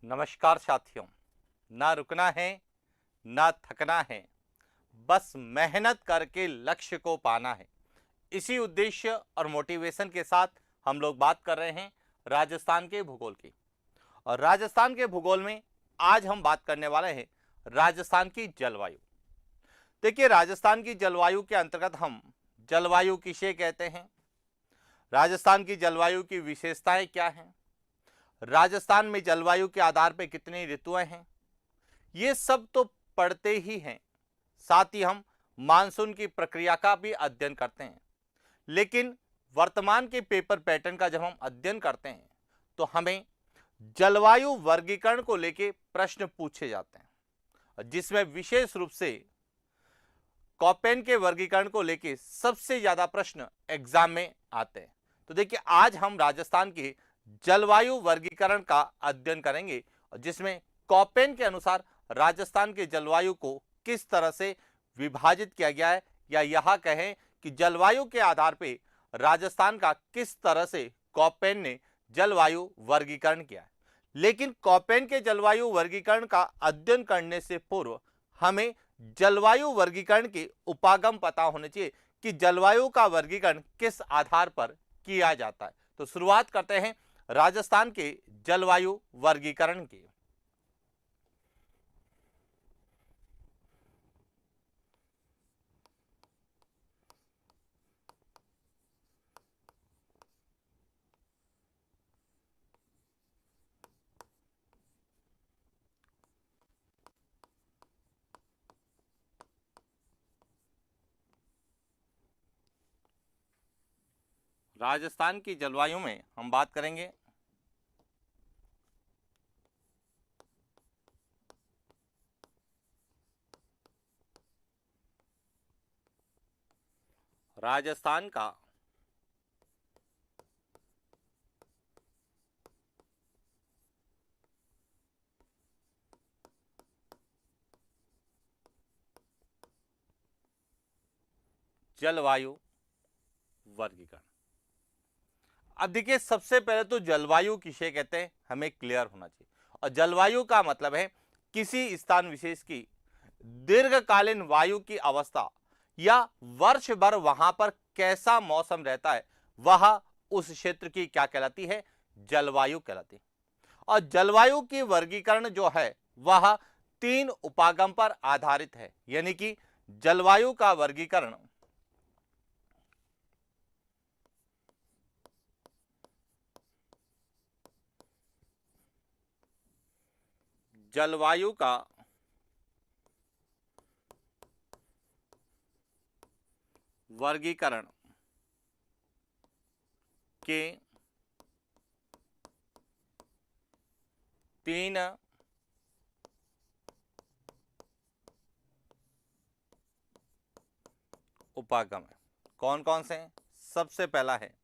नमस्कार साथियों। ना रुकना है, ना थकना है, बस मेहनत करके लक्ष्य को पाना है। इसी उद्देश्य और मोटिवेशन के साथ हम लोग बात कर रहे हैं राजस्थान के भूगोल की। और राजस्थान के भूगोल में आज हम बात करने वाले हैं राजस्थान की जलवायु। देखिए, राजस्थान की जलवायु के अंतर्गत हम जलवायु किसे कहते हैं, राजस्थान की जलवायु की विशेषताएं क्या हैं, राजस्थान में जलवायु के आधार पर कितनी ऋतुएं हैं, ये सब तो पढ़ते ही हैं। साथ ही हम मानसून की प्रक्रिया का भी अध्ययन करते हैं। लेकिन वर्तमान के पेपर पैटर्न का जब हम अध्ययन करते हैं तो हमें जलवायु वर्गीकरण को लेकर प्रश्न पूछे जाते हैं, जिसमें विशेष रूप से कॉपेन के वर्गीकरण को लेकर सबसे ज्यादा प्रश्न एग्जाम में आते हैं। तो देखिए, आज हम राजस्थान के जलवायु वर्गीकरण का अध्ययन करेंगे, जिसमें कॉपेन के अनुसार राजस्थान के जलवायु को किस तरह से विभाजित किया गया है, या यह कहें कि जलवायु के आधार पर राजस्थान का किस तरह से कॉपेन ने जलवायु वर्गीकरण किया है। लेकिन कॉपेन के जलवायु वर्गीकरण का अध्ययन करने से पूर्व हमें जलवायु वर्गीकरण के उपागम पता होने चाहिए कि जलवायु का वर्गीकरण किस आधार पर किया जाता है। तो शुरुआत करते हैं राजस्थान के जलवायु वर्गीकरण की। राजस्थान की जलवायु में हम बात करेंगे राजस्थान का जलवायु वर्गीकरण। अब देखिए, सबसे पहले तो जलवायु किसे कहते हैं हमें क्लियर होना चाहिए। और जलवायु का मतलब है किसी स्थान विशेष की दीर्घकालीन वायु की अवस्था, या वर्ष भर वहां पर कैसा मौसम रहता है, वह उस क्षेत्र की क्या कहलाती है, जलवायु कहलाती है। और जलवायु की वर्गीकरण जो है वह 3 उपागम पर आधारित है। यानी कि जलवायु का वर्गीकरण जलवायु का वर्गीकरण के 3 उपागम है। कौन कौन से हैं? सबसे पहला है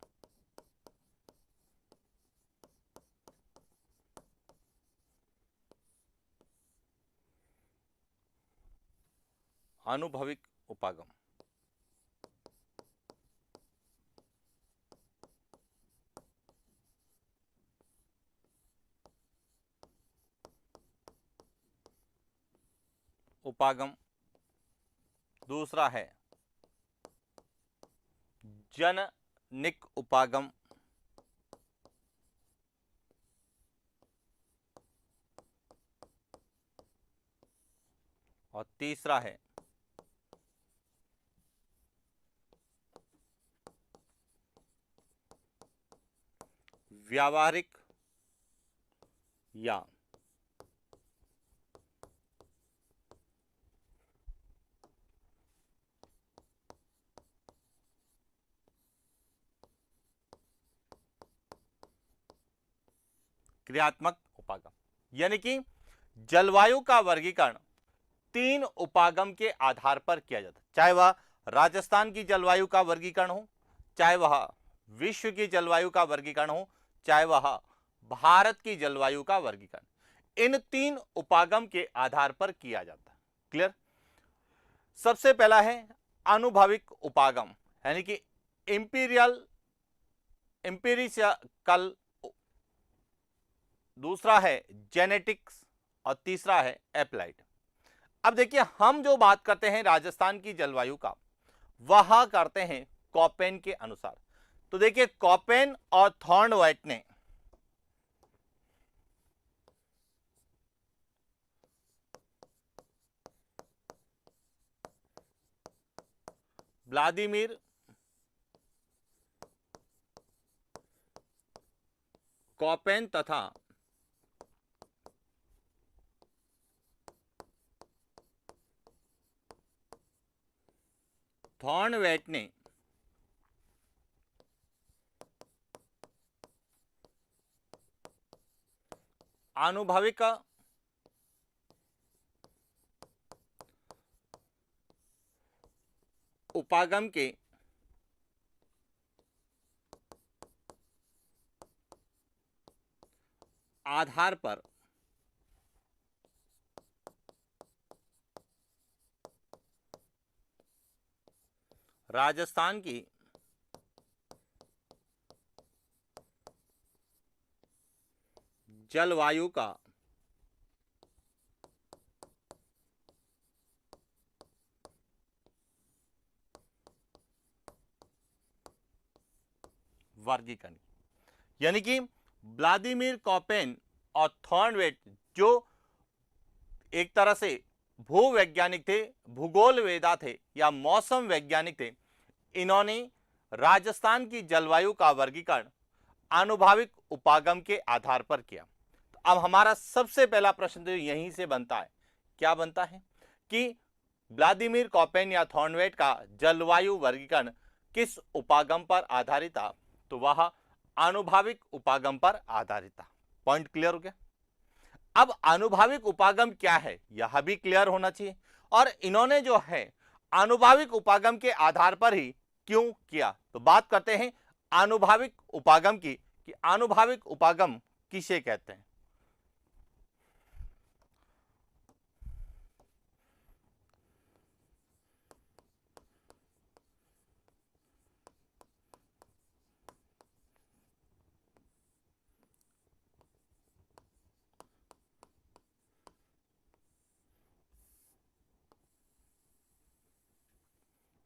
आनुभविक उपागम। उपागम दूसरा है जननिक उपागम। और तीसरा है व्यावहारिक या क्रियात्मक उपागम। यानी कि जलवायु का वर्गीकरण 3 उपागम के आधार पर किया जाता है, चाहे वह राजस्थान की जलवायु का वर्गीकरण हो, चाहे वह विश्व की जलवायु का वर्गीकरण हो, चाहे वह भारत की जलवायु का वर्गीकरण। इन 3 उपागम के आधार पर किया जाता है। क्लियर? सबसे पहला है आनुभविक उपागम, यानी कि एम्पिरिकल दूसरा है जेनेटिक्स और तीसरा है एप्लाइड। अब देखिए, हम जो बात करते हैं राजस्थान की जलवायु का, वह करते हैं कॉपेन के अनुसार। तो देखिए, कॉपेन और थॉर्नवाइट ने व्लादिमीर कॉपेन तथा थॉर्नवेट ने आनुभविक उपागम के आधार पर राजस्थान की जलवायु का वर्गीकरण, यानी कि व्लादिमीर कॉपेन और थॉर्नवेट जो एक तरह से भूवैज्ञानिक थे, भूगोल वेदा थे या मौसम वैज्ञानिक थे, इन्होंने राजस्थान की जलवायु का वर्गीकरण आनुभाविक उपागम के आधार पर किया। तो अब हमारा सबसे पहला प्रश्न तो यहीं से बनता है, क्या बनता है कि व्लादिमीर कॉपेन या थॉर्नवेट का जलवायु वर्गीकरण किस उपागम पर आधारित था? तो वह आनुभाविक उपागम पर आधारित था। पॉइंट क्लियर हो गया। अब आनुभाविक उपागम क्या है यह भी क्लियर होना चाहिए, और इन्होंने जो है आनुभाविक उपागम के आधार पर ही क्यों किया। तो बात करते हैं आनुभाविक उपागम की कि आनुभाविक उपागम किसे कहते हैं।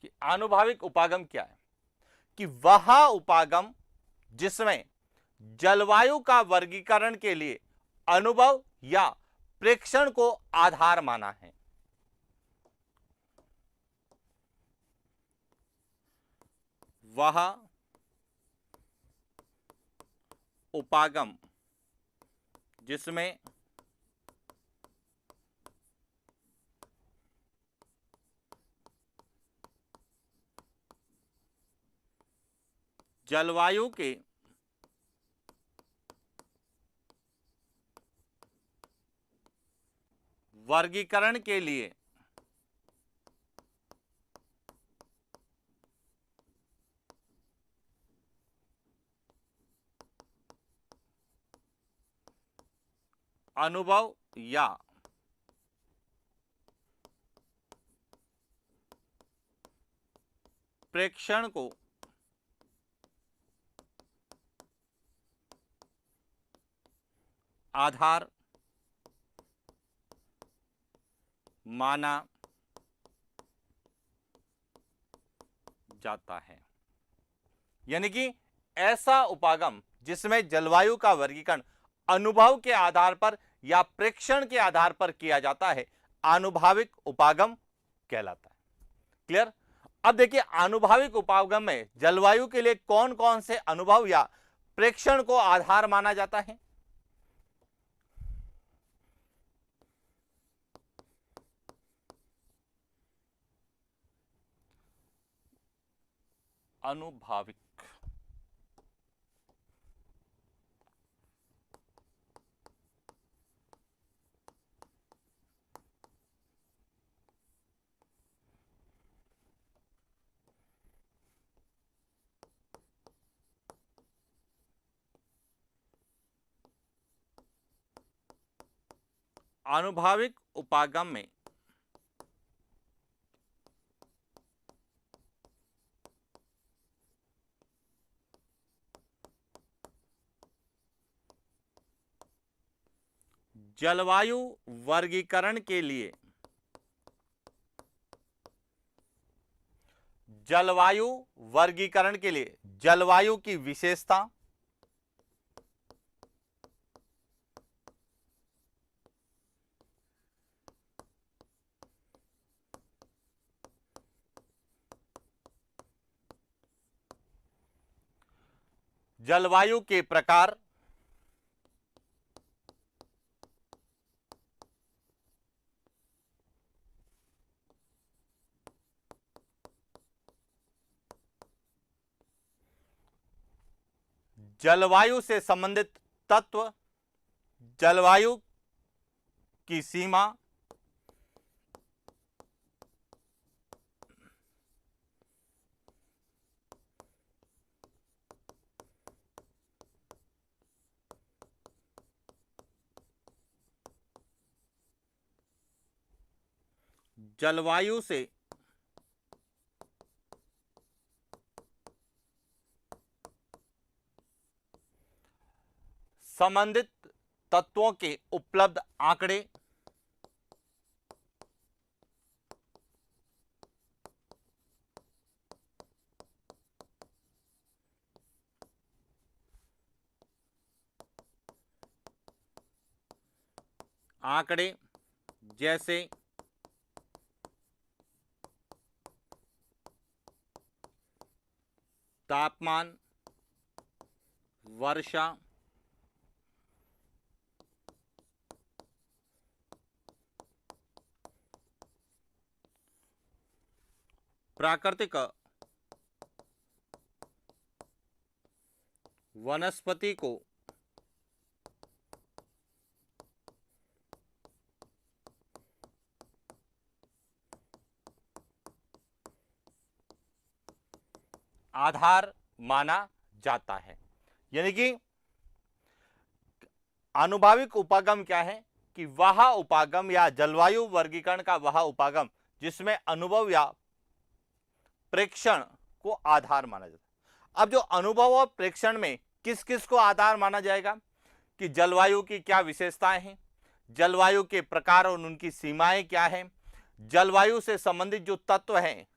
कि आनुभाविक उपागम क्या है कि वह उपागम जिसमें जलवायु का वर्गीकरण के लिए अनुभव या प्रेक्षण को आधार माना है। वह उपागम जिसमें जलवायु के वर्गीकरण के लिए अनुभव या प्रेक्षण को आधार माना जाता है। यानी कि ऐसा उपागम जिसमें जलवायु का वर्गीकरण अनुभव के आधार पर या प्रेक्षण के आधार पर किया जाता है, आनुभाविक उपागम कहलाता है। क्लियर। अब देखिए, आनुभाविक उपागम में जलवायु के लिए कौन कौन से अनुभव या प्रेक्षण को आधार माना जाता है। अनुभाविक आनुभाविक उपागम में जलवायु वर्गीकरण के लिए जलवायु वर्गीकरण के लिए जलवायु की विशेषता, जलवायु के प्रकार, जलवायु से संबंधित तत्व, जलवायु की सीमा, जलवायु से संबंधित तत्वों के उपलब्ध आंकड़े, आंकड़े जैसे तापमान, वर्षा, प्राकृतिक वनस्पति को आधार माना जाता है। यानी कि आनुभाविक उपागम क्या है कि वह उपागम या जलवायु वर्गीकरण का वह उपागम जिसमें अनुभव या प्रेक्षण को आधार माना जाता है। अब जो अनुभव और प्रेक्षण में किस किस को आधार माना जाएगा कि जलवायु की क्या विशेषताएं हैं, जलवायु के प्रकार और उनकी सीमाएं क्या हैं, जलवायु से संबंधित जो तत्व हैं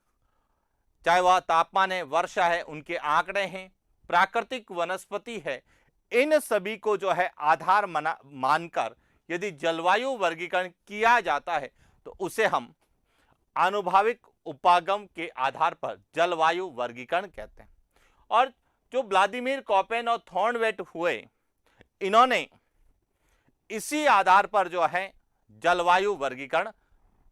चाहे वह तापमान है, वर्षा है, उनके आंकड़े हैं, प्राकृतिक वनस्पति है, इन सभी को जो है आधार मानकर यदि जलवायु वर्गीकरण किया जाता है तो उसे हम आनुभाविक उपागम के आधार पर जलवायु वर्गीकरण कहते हैं। और जो व्लादिमीर कोपेन और थॉर्नवेट हुए, इन्होंने इसी आधार पर जो है जलवायु वर्गीकरण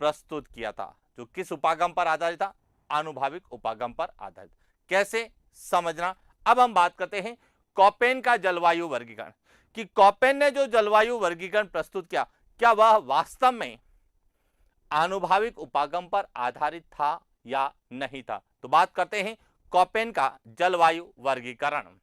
प्रस्तुत किया था, जो किस उपागम पर आधारित था, आनुभाविक उपागम पर आधारित। कैसे समझना, अब हम बात करते हैं कोपेन का जलवायु वर्गीकरण कि कोपेन ने जो जलवायु वर्गीकरण प्रस्तुत किया क्या वह वास्तव में आनुभाविक उपागम पर आधारित था या नहीं था। तो बात करते हैं कोपेन का जलवायु वर्गीकरण।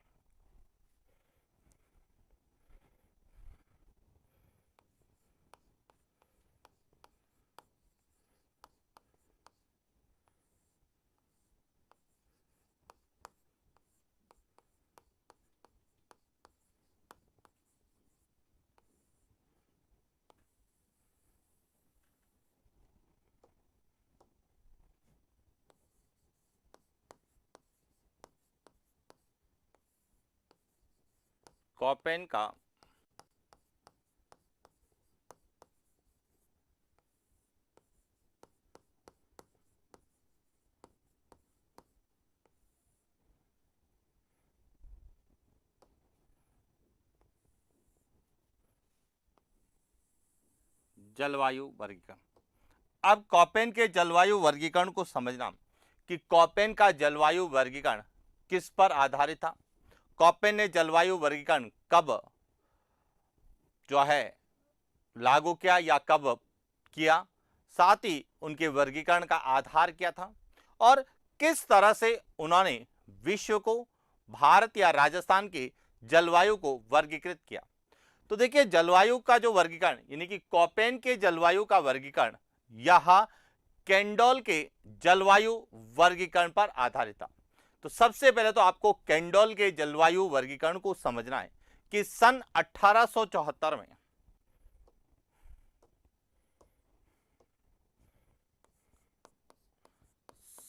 कोपेन का जलवायु वर्गीकरण। अब कोपेन के जलवायु वर्गीकरण को समझना कि कोपेन का जलवायु वर्गीकरण किस पर आधारित था, कोपेन ने जलवायु वर्गीकरण कब जो है लागू किया या कब किया, साथ ही उनके वर्गीकरण का आधार क्या था और किस तरह से उन्होंने विश्व को, भारत या राजस्थान की जलवायु को वर्गीकृत किया। तो देखिए जलवायु का जो वर्गीकरण यानी कि कोपेन के जलवायु का वर्गीकरण यह केंडोल के जलवायु वर्गीकरण पर आधारित था। तो सबसे पहले तो आपको केंडोल के जलवायु वर्गीकरण को समझना है कि सन 1874 में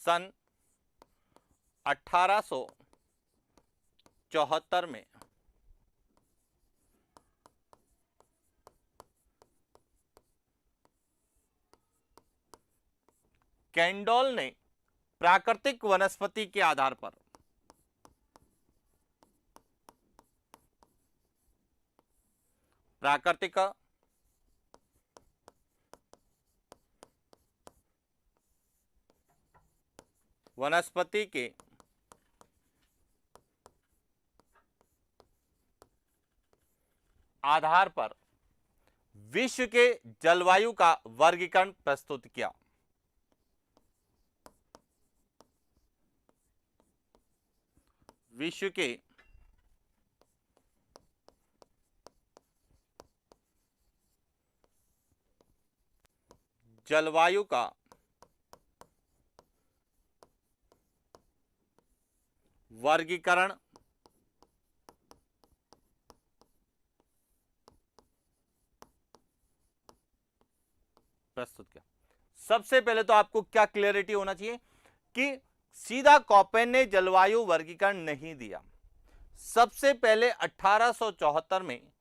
सन 1874 में कैंडोल ने प्राकृतिक वनस्पति के आधार पर प्राकृतिक वनस्पति के आधार पर विश्व के जलवायु का वर्गीकरण प्रस्तुत किया। विश्व के जलवायु का वर्गीकरण प्रस्तुत किया। सबसे पहले तो आपको क्या क्लियरिटी होना चाहिए कि सीधा कॉपेन ने जलवायु वर्गीकरण नहीं दिया। सबसे पहले 1874 में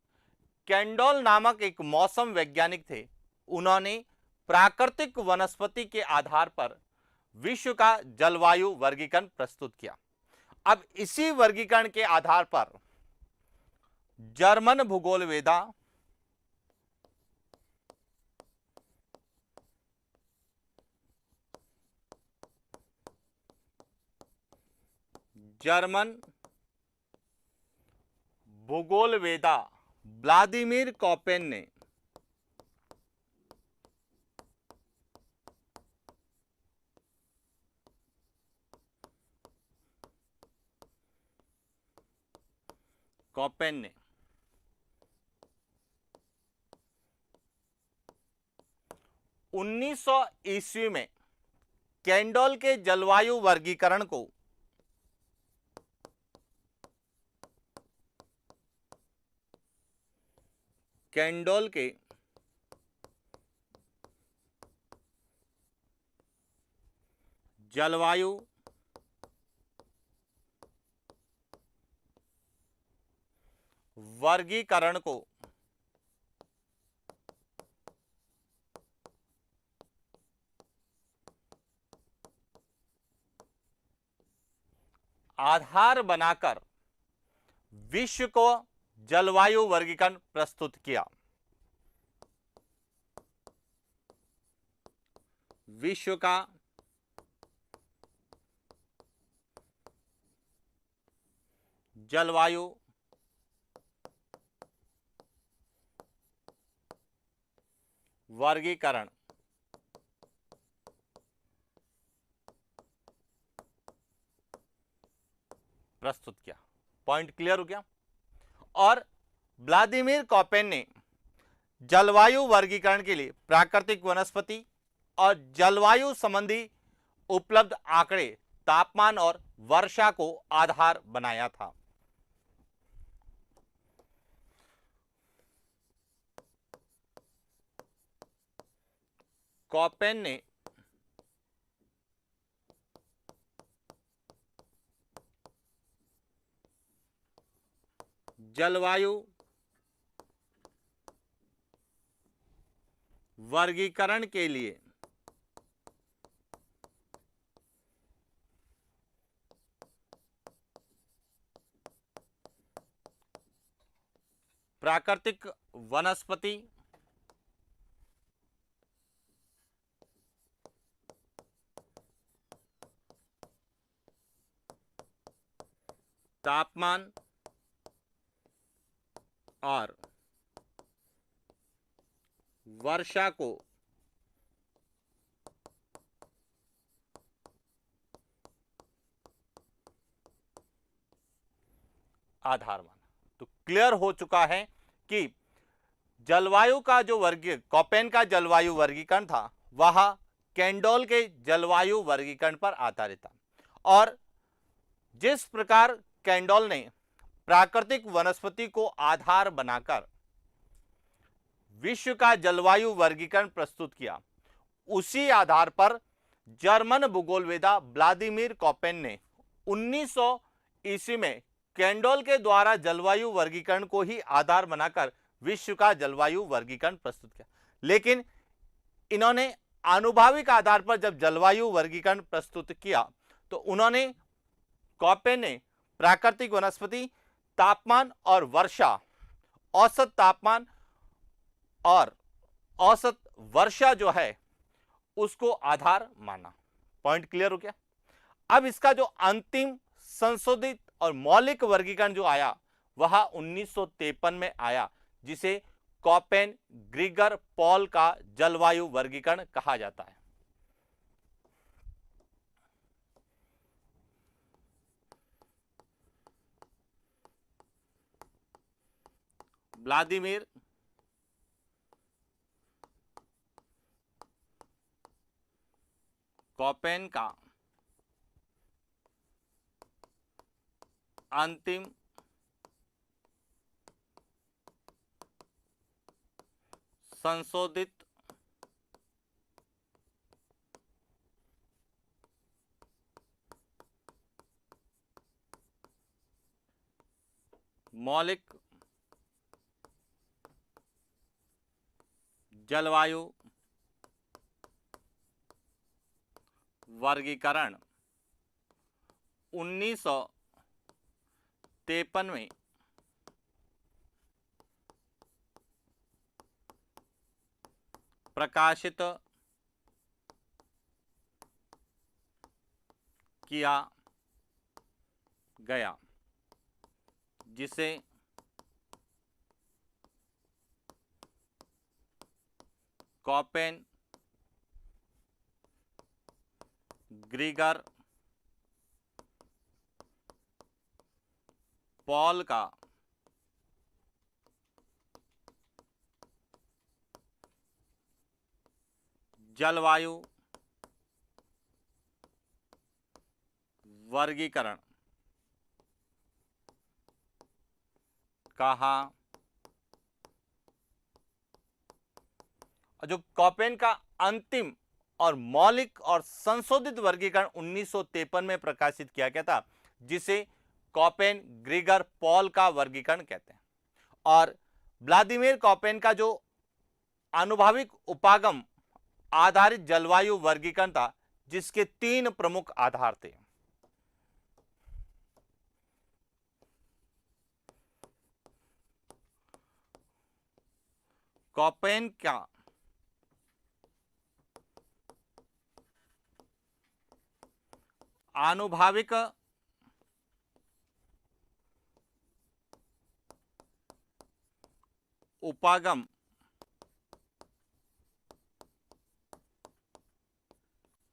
कैंडोल नामक एक मौसम वैज्ञानिक थे, उन्होंने प्राकृतिक वनस्पति के आधार पर विश्व का जलवायु वर्गीकरण प्रस्तुत किया। अब इसी वर्गीकरण के आधार पर जर्मन भूगोलवेदा व्लादिमीर कॉपेन ने कॉपेन ने 1900 ईस्वी में कैंडोल के जलवायु वर्गीकरण को कैंडोल के जलवायु वर्गीकरण को आधार बनाकर विश्व को जलवायु वर्गीकरण प्रस्तुत किया। विश्व का जलवायु वर्गीकरण प्रस्तुत किया। पॉइंट क्लियर हो गया। और व्लादिमीर कॉपेन ने जलवायु वर्गीकरण के लिए प्राकृतिक वनस्पति और जलवायु संबंधी उपलब्ध आंकड़े, तापमान और वर्षा को आधार बनाया था। कॉपेन ने जलवायु वर्गीकरण के लिए प्राकृतिक वनस्पति, तापमान और वर्षा को आधार माना। तो क्लियर हो चुका है कि जलवायु का जो कॉपेन का जलवायु वर्गीकरण था वह कैंडोल के जलवायु वर्गीकरण पर आधारित था। और जिस प्रकार कैंडोल ने प्राकृतिक वनस्पति को आधार बनाकर विश्व का जलवायु वर्गीकरण प्रस्तुत किया, उसी आधार पर जर्मन भूगोलवेदा व्लादिमीर कॉपेन ने 1900 ईस्वी में कैंडोल के द्वारा जलवायु वर्गीकरण को ही आधार बनाकर विश्व का जलवायु वर्गीकरण प्रस्तुत किया। लेकिन इन्होंने आनुभाविक आधार पर जब जलवायु वर्गीकरण प्रस्तुत किया तो उन्होंने कॉपेन ने प्राकृतिक वनस्पति, तापमान और वर्षा, औसत तापमान और औसत वर्षा जो है उसको आधार माना। पॉइंट क्लियर हो गया। अब इसका जो अंतिम संशोधित और मौलिक वर्गीकरण जो आया वह 1953 में आया, जिसे कॉपेन ग्रीगर पॉल का जलवायु वर्गीकरण कहा जाता है। व्लादिमीर कॉपेन का अंतिम संशोधित मौलिक जलवायु वर्गीकरण 1953 में प्रकाशित किया गया, जिसे कॉपेन ग्रीगर पॉल का जलवायु वर्गीकरण कहा। जो कॉपेन का अंतिम और मौलिक और संशोधित वर्गीकरण 1953 में प्रकाशित किया गया था, जिसे कॉपेन ग्रीगर पॉल का वर्गीकरण कहते हैं। और व्लादिमीर कॉपेन का जो आनुभाविक उपागम आधारित जलवायु वर्गीकरण था, जिसके 3 प्रमुख आधार थे। कॉपेन का आनुभाविक उपागम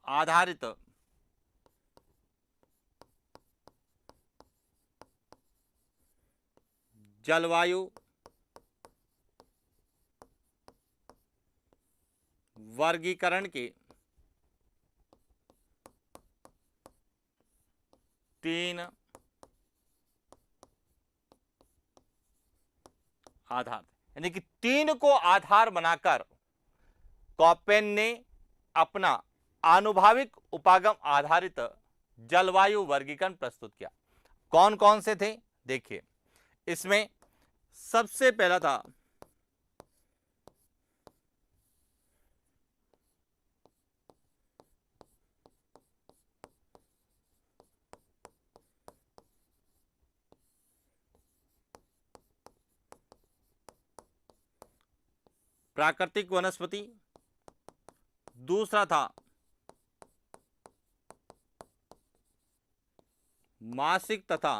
आधारित जलवायु वर्गीकरण के 3 आधार, यानी कि 3 को आधार बनाकर कॉपेन ने अपना आनुभाविक उपागम आधारित जलवायु वर्गीकरण प्रस्तुत किया। कौन कौन से थे देखिए। इसमें सबसे पहला था प्राकृतिक वनस्पति, दूसरा था मासिक तथा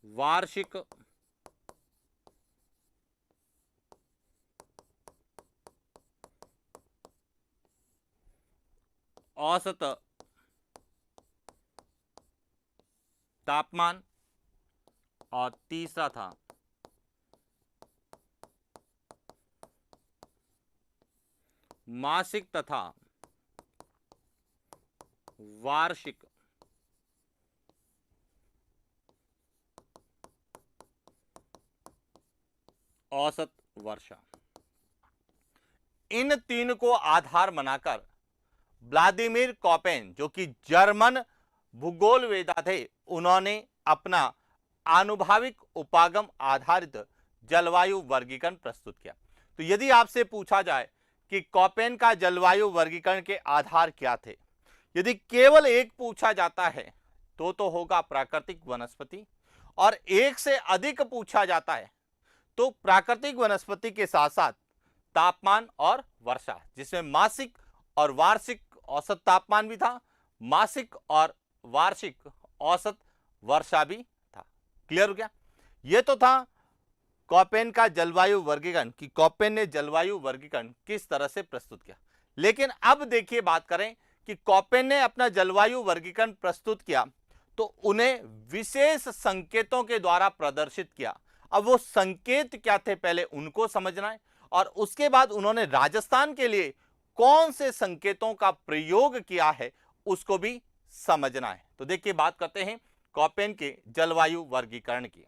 वार्षिक औसत तापमान, और तीसरा था मासिक तथा वार्षिक औसत वर्षा। इन 3 को आधार बनाकर व्लादिमीर कॉपेन जो कि जर्मन भूगोलवेत्ता थे, उन्होंने अपना आनुभाविक उपागम आधारित जलवायु वर्गीकरण प्रस्तुत किया। तो यदि आपसे पूछा जाए कि कॉपेन का जलवायु वर्गीकरण के आधार क्या थे, यदि केवल एक पूछा जाता है तो होगा प्राकृतिक वनस्पति, और एक से अधिक पूछा जाता है तो प्राकृतिक वनस्पति के साथ साथ तापमान और वर्षा, जिसमें मासिक और वार्षिक औसत तापमान भी था, मासिक और वार्षिक औसत वर्षा भी था। क्लियर हो गया? यह तो था कॉपेन का जलवायु वर्गीकरण कि कॉपेन ने जलवायु वर्गीकरण किस तरह से प्रस्तुत किया। लेकिन अब देखिए, बात करें कि कॉपेन ने अपना जलवायु वर्गीकरण प्रस्तुत किया तो उन्हें विशेष संकेतों के द्वारा प्रदर्शित किया। अब वो संकेत क्या थे पहले उनको समझना है, और उसके बाद उन्होंने राजस्थान के लिए कौन से संकेतों का प्रयोग किया है उसको भी समझना है। तो देखिए, बात करते हैं कॉपेन के जलवायु वर्गीकरण की।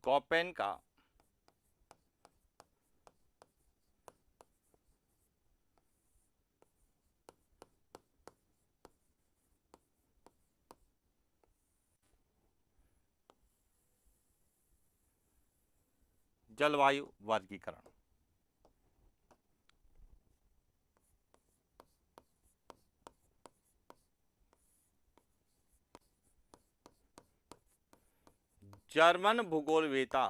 कॉपेन का जलवायु वर्गीकरण। जर्मन भूगोलवेत्ता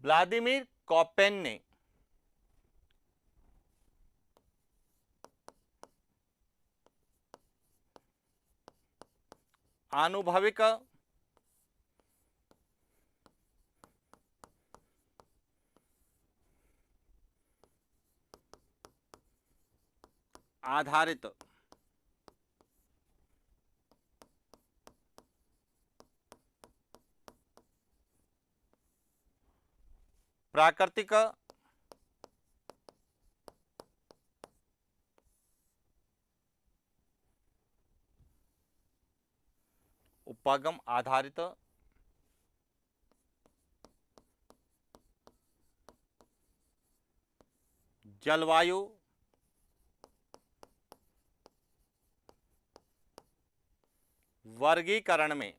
व्लादिमीर कॉपेन ने आनुभविक आधारित प्राकृतिक उपागम आधारित जलवायु वर्गीकरण में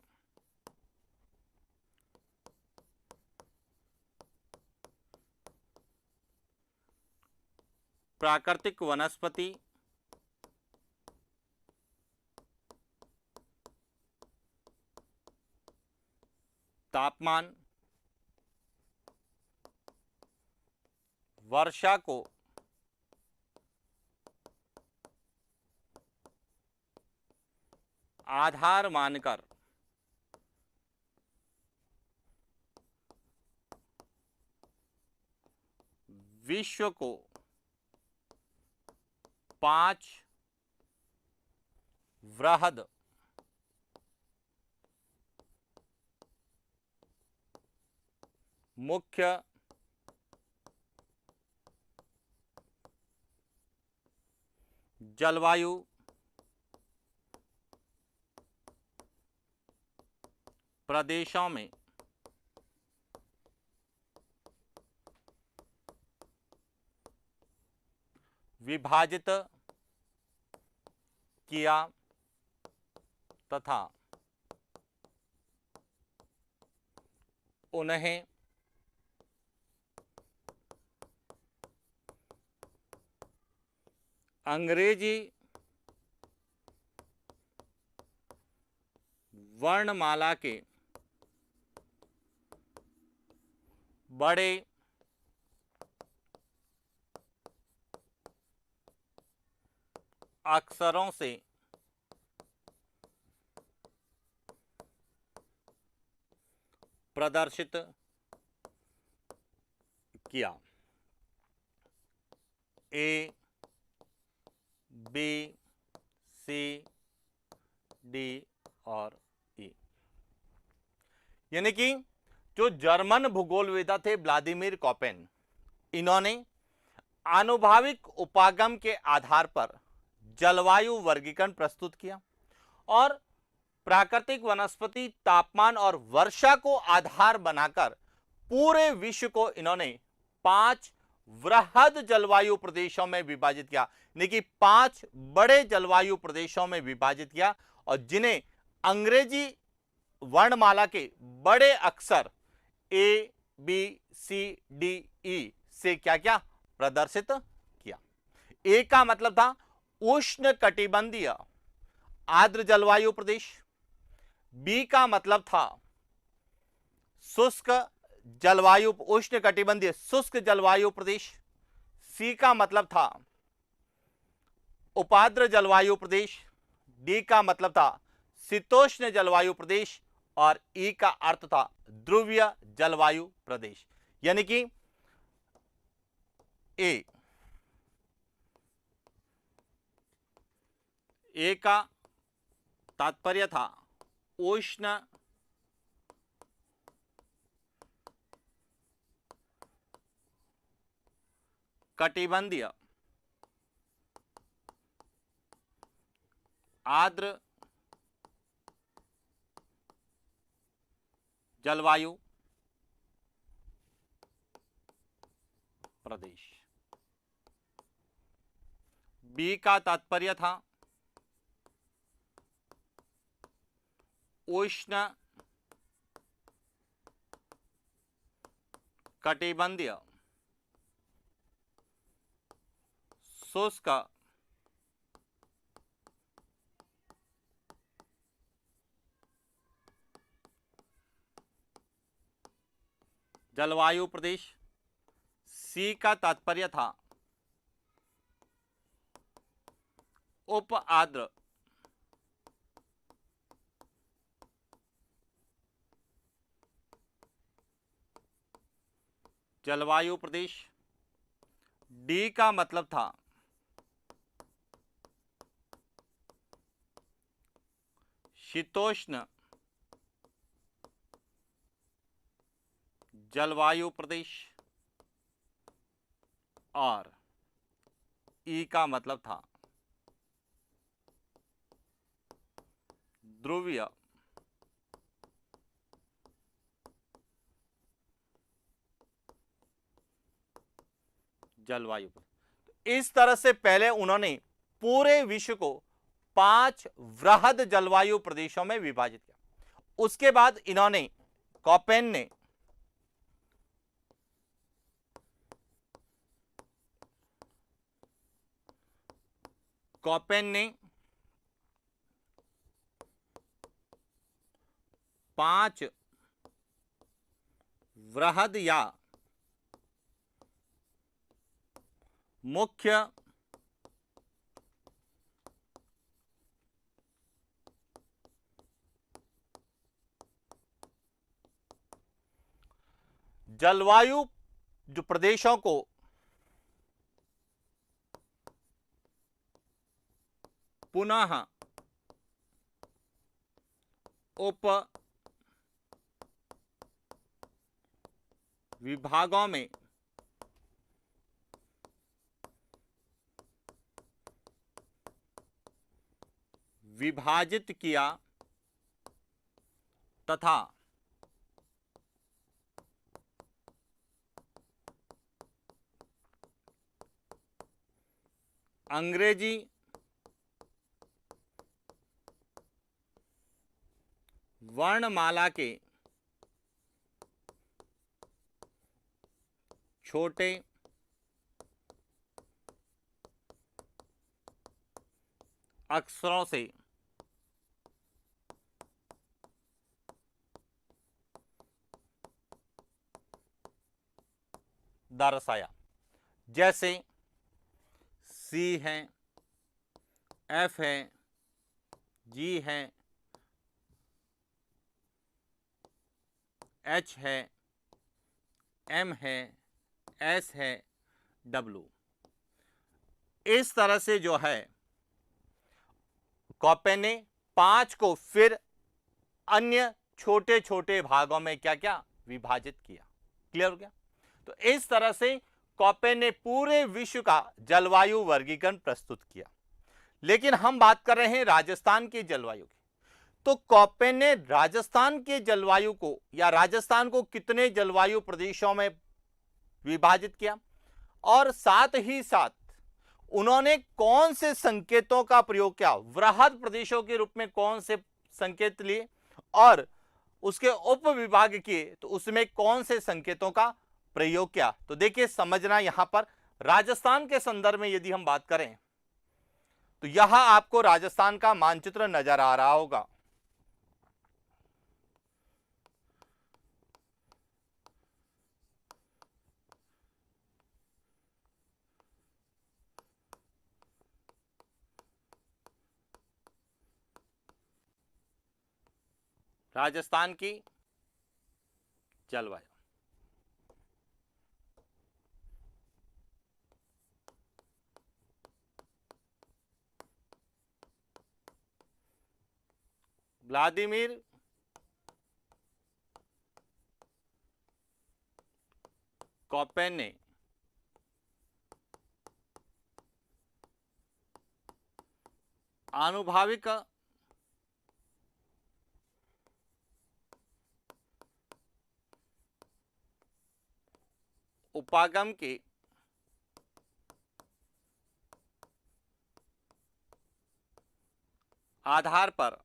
प्राकृतिक वनस्पति, तापमान, वर्षा को आधार मानकर विश्व को 5 वृहद मुख्य जलवायु प्रदेशों में विभाजित किया तथा उन्हें अंग्रेजी वर्णमाला के बड़े अक्षरों से प्रदर्शित किया। ए, बी, सी, डी और ई। यानी कि जो जर्मन भूगोलवेत्ता थे व्लादिमीर कॉपेन, इन्होंने आनुभाविक उपागम के आधार पर जलवायु वर्गीकरण प्रस्तुत किया और प्राकृतिक वनस्पति, तापमान और वर्षा को आधार बनाकर पूरे विश्व को इन्होंने 5 वृहद जलवायु प्रदेशों में विभाजित किया, यानी कि 5 बड़े जलवायु प्रदेशों में विभाजित किया और जिन्हें अंग्रेजी वर्णमाला के बड़े अक्षर ए, बी, सी, डी, ई से क्या क्या प्रदर्शित किया। ए का मतलब था उष्ण कटिबंधीय आर्द्र जलवायु प्रदेश, बी का मतलब था शुष्क जलवायु उष्ण कटिबंधीय शुष्क जलवायु प्रदेश, सी का मतलब था उपाद्र जलवायु प्रदेश, डी का मतलब था शीतोष्ण जलवायु प्रदेश और ई का अर्थ था ध्रुवीय जलवायु प्रदेश। यानी कि ए का तात्पर्य था उष्ण कटिबंधीय आर्द्र जलवायु प्रदेश। बी का तात्पर्य था उष्ण कटिबंधीय शुष्क जलवायु प्रदेश। सी का तात्पर्य था उप आर्द्र जलवायु प्रदेश। डी का मतलब था शीतोष्ण जलवायु प्रदेश और ई का मतलब था ध्रुवीय जलवायु। इस तरह से पहले उन्होंने पूरे विश्व को 5 वृहद जलवायु प्रदेशों में विभाजित किया। उसके बाद इन्होंने कॉपेन ने 5 वृहद या मुख्य जलवायु जो प्रदेशों को पुनः उप विभागों में विभाजित किया तथा अंग्रेजी वर्णमाला के छोटे अक्षरों से दर्शाया, जैसे सी है, एफ है, जी है, एच है, एम है, एस है, डब्ल्यू। इस तरह से जो है कॉपेन ने 5 को फिर अन्य छोटे छोटे भागों में क्या क्या विभाजित किया। क्लियर हो गया? तो इस तरह से कॉपेन ने पूरे विश्व का जलवायु वर्गीकरण प्रस्तुत किया। लेकिन हम बात कर रहे हैं राजस्थान की जलवायु की। तो कॉपेन ने राजस्थान के जलवायु को या राजस्थान को कितने जलवायु प्रदेशों में विभाजित किया और साथ ही साथ उन्होंने कौन से संकेतों का प्रयोग किया, वृहद प्रदेशों के रूप में कौन से संकेत लिए और उसके उप विभाग किए तो उसमें कौन से संकेतों का प्रयोग किया। तो देखिए समझना, यहां पर राजस्थान के संदर्भ में यदि हम बात करें तो यहां आपको राजस्थान का मानचित्र नजर आ रहा होगा। राजस्थान की जलवायु, व्लादिमीर कॉपेन ने आनुभाविक उपागम के आधार पर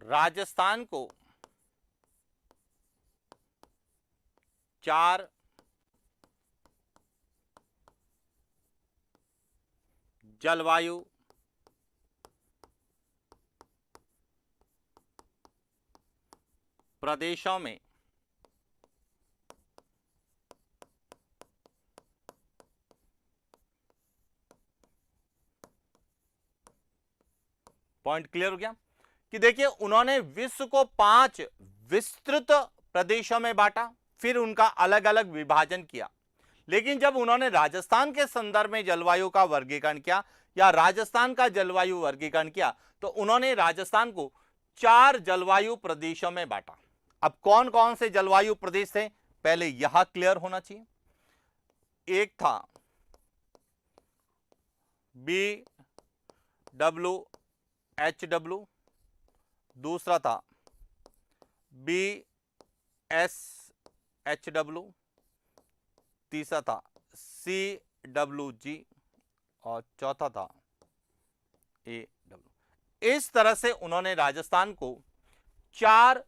राजस्थान को 4 जलवायु प्रदेशों में पॉइंट क्लियर हो गया कि देखिए उन्होंने विश्व को 5 विस्तृत प्रदेशों में बांटा, फिर उनका अलग अलग विभाजन किया। लेकिन जब उन्होंने राजस्थान के संदर्भ में जलवायु का वर्गीकरण किया या राजस्थान का जलवायु वर्गीकरण किया तो उन्होंने राजस्थान को 4 जलवायु प्रदेशों में बांटा। अब कौन कौन से जलवायु प्रदेश थे पहले यह क्लियर होना चाहिए। एक था BWHW, दूसरा था BSHW, तीसरा था CWG और चौथा था AW। इस तरह से उन्होंने राजस्थान को 4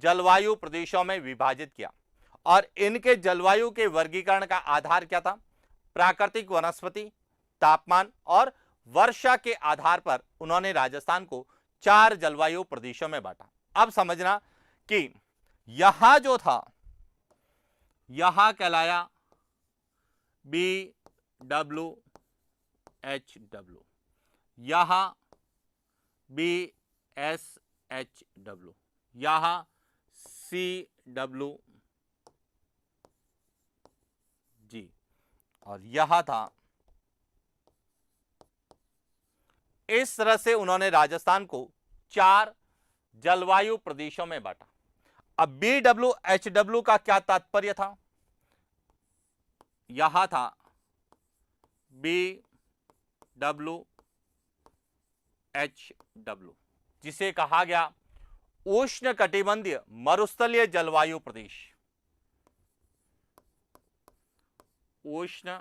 जलवायु प्रदेशों में विभाजित किया और इनके जलवायु के वर्गीकरण का आधार क्या था? प्राकृतिक वनस्पति, तापमान और वर्षा के आधार पर उन्होंने राजस्थान को 4 जलवायु प्रदेशों में बांटा। अब समझना कि यहां जो था यहां कहलाया BWHW, यहां BSHW, यहां CWG और यहां था। इस तरह से उन्होंने राजस्थान को 4 जलवायु प्रदेशों में बांटा। अब BWHW का क्या तात्पर्य था? यहां था BWHW जिसे कहा गया उष्ण कटिबंधीय मरुस्थलीय जलवायु प्रदेश। उष्ण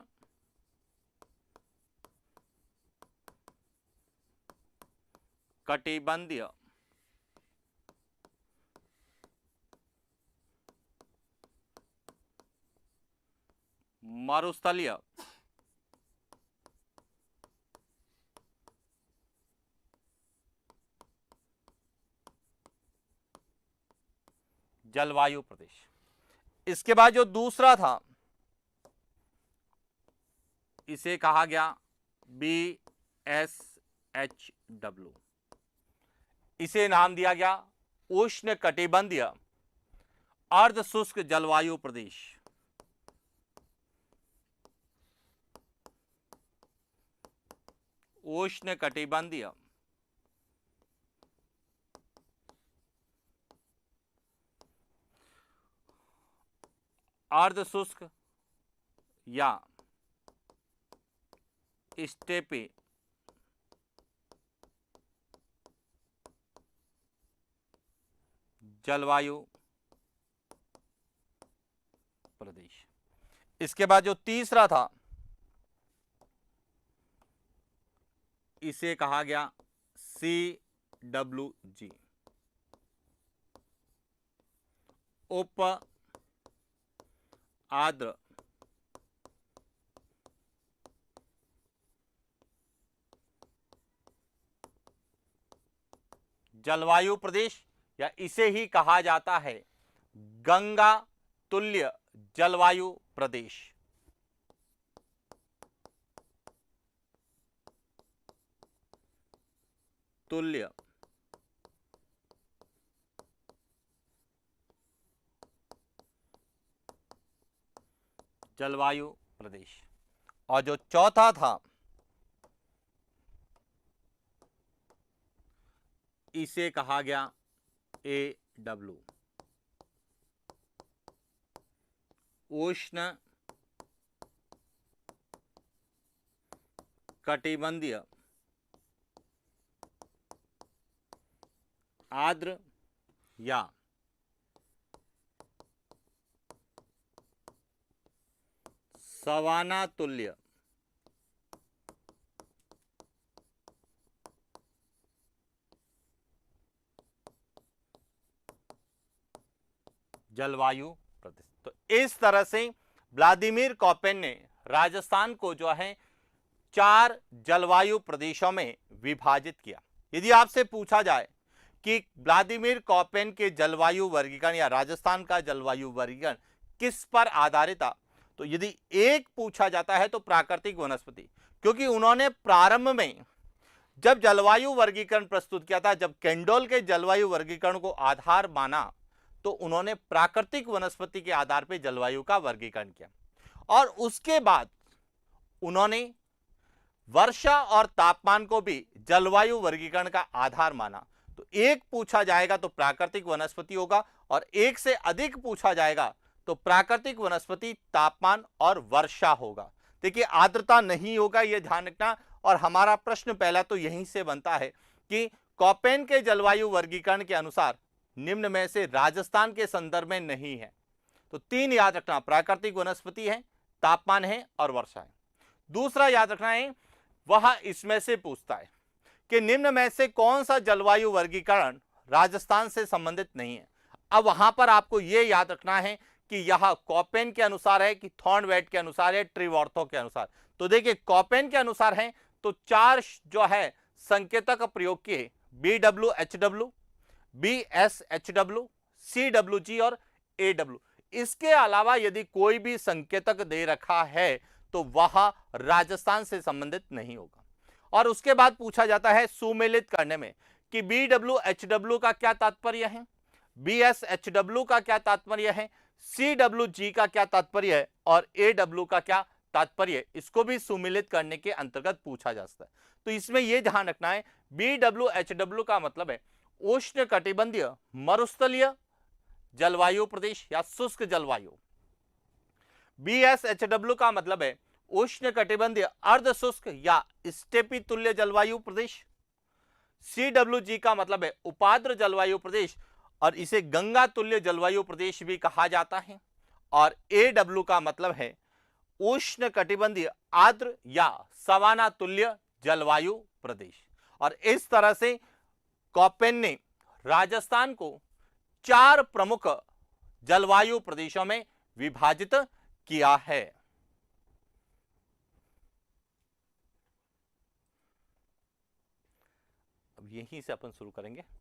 कटिबंधीय मरुस्थलीय जलवायु प्रदेश। इसके बाद जो दूसरा था इसे कहा गया BSHW। इसे नाम दिया गया उष्ण कटिबंधीय अर्ध शुष्क जलवायु प्रदेश। उष्ण कटिबंधीय अर्ध शुष्क या स्टेपी जलवायु प्रदेश। इसके बाद जो तीसरा था इसे कहा गया CWG, उप आर्द्र जलवायु प्रदेश, या इसे ही कहा जाता है गंगा तुल्य जलवायु प्रदेश। तुल्य जलवायु प्रदेश। और जो चौथा था इसे कहा गया AW, उष्ण कटिबंधीय आर्द्र या सवाना तुल्य जलवायु प्रदेश। तो इस तरह से व्लादिमीर कोपेन ने राजस्थान को जो है 4 जलवायु प्रदेशों में विभाजित किया। यदि आपसे पूछा जाए कि व्लादिमीर कोपेन के जलवायु वर्गीकरण या राजस्थान का जलवायु वर्गीकरण किस पर आधारित था, तो यदि एक पूछा जाता है तो प्राकृतिक वनस्पति, क्योंकि उन्होंने प्रारंभ में जब जलवायु वर्गीकरण प्रस्तुत किया था, जब केंडोल के जलवायु वर्गीकरण को आधार माना, तो उन्होंने प्राकृतिक वनस्पति के आधार पर जलवायु का वर्गीकरण किया। और उसके बाद उन्होंने वर्षा और तापमान को भी जलवायु वर्गीकरण का आधार माना। तो एक पूछा जाएगा तो प्राकृतिक वनस्पति होगा, और एक से अधिक पूछा जाएगा तो प्राकृतिक वनस्पति, तापमान और वर्षा होगा। देखिए आर्द्रता नहीं होगा, यह ध्यान रखना। और हमारा प्रश्न पहला तो यहीं से बनता है कि कोपेन के जलवायु वर्गीकरण के अनुसार निम्न में से राजस्थान के संदर्भ में नहीं है। तो 3 याद रखना, प्राकृतिक वनस्पति है, तापमान है और वर्षा है। दूसरा याद रखना है वह इसमें से पूछता है कि निम्न में से कौन सा जलवायु वर्गीकरण राजस्थान से संबंधित नहीं है। अब वहां पर आपको यह याद रखना है कि यह कोपेन के अनुसार है कि थॉर्नवेट के अनुसार है, ट्रीवॉर्थो के अनुसार। तो देखिए कोपेन के अनुसार है तो 4 जो है संकेतक प्रयोग किए, BWHW, BSHW, CWG और AW। इसके अलावा यदि कोई भी संकेतक दे रखा है तो वह राजस्थान से संबंधित नहीं होगा। और उसके बाद पूछा जाता है सुमेलित करने में कि BWHW का क्या तात्पर्य है, BSHW का क्या तात्पर्य है, CWG का क्या तात्पर्य है और AW का क्या तात्पर्य है। इसको भी सुमेलित करने के अंतर्गत पूछा जा सकता है। तो इसमें यह ध्यान रखना है BWHW का मतलब है उष्ण कटिबंधीय मरुस्थलीय जलवायु प्रदेश या शुष्क जलवायु। BSHW का मतलब है उष्ण कटिबंधीय अर्ध शुष्क या स्टेपी तुल्य जलवायु प्रदेश। CWG का मतलब है उपाद्र जलवायु प्रदेश और इसे गंगा तुल्य जलवायु प्रदेश भी कहा जाता है। और AW का मतलब है उष्ण कटिबंधीय आर्द्र या सवाना तुल्य जलवायु प्रदेश। और इस तरह से कोपेन ने राजस्थान को 4 प्रमुख जलवायु प्रदेशों में विभाजित किया है। अब यहीं से अपन शुरू करेंगे।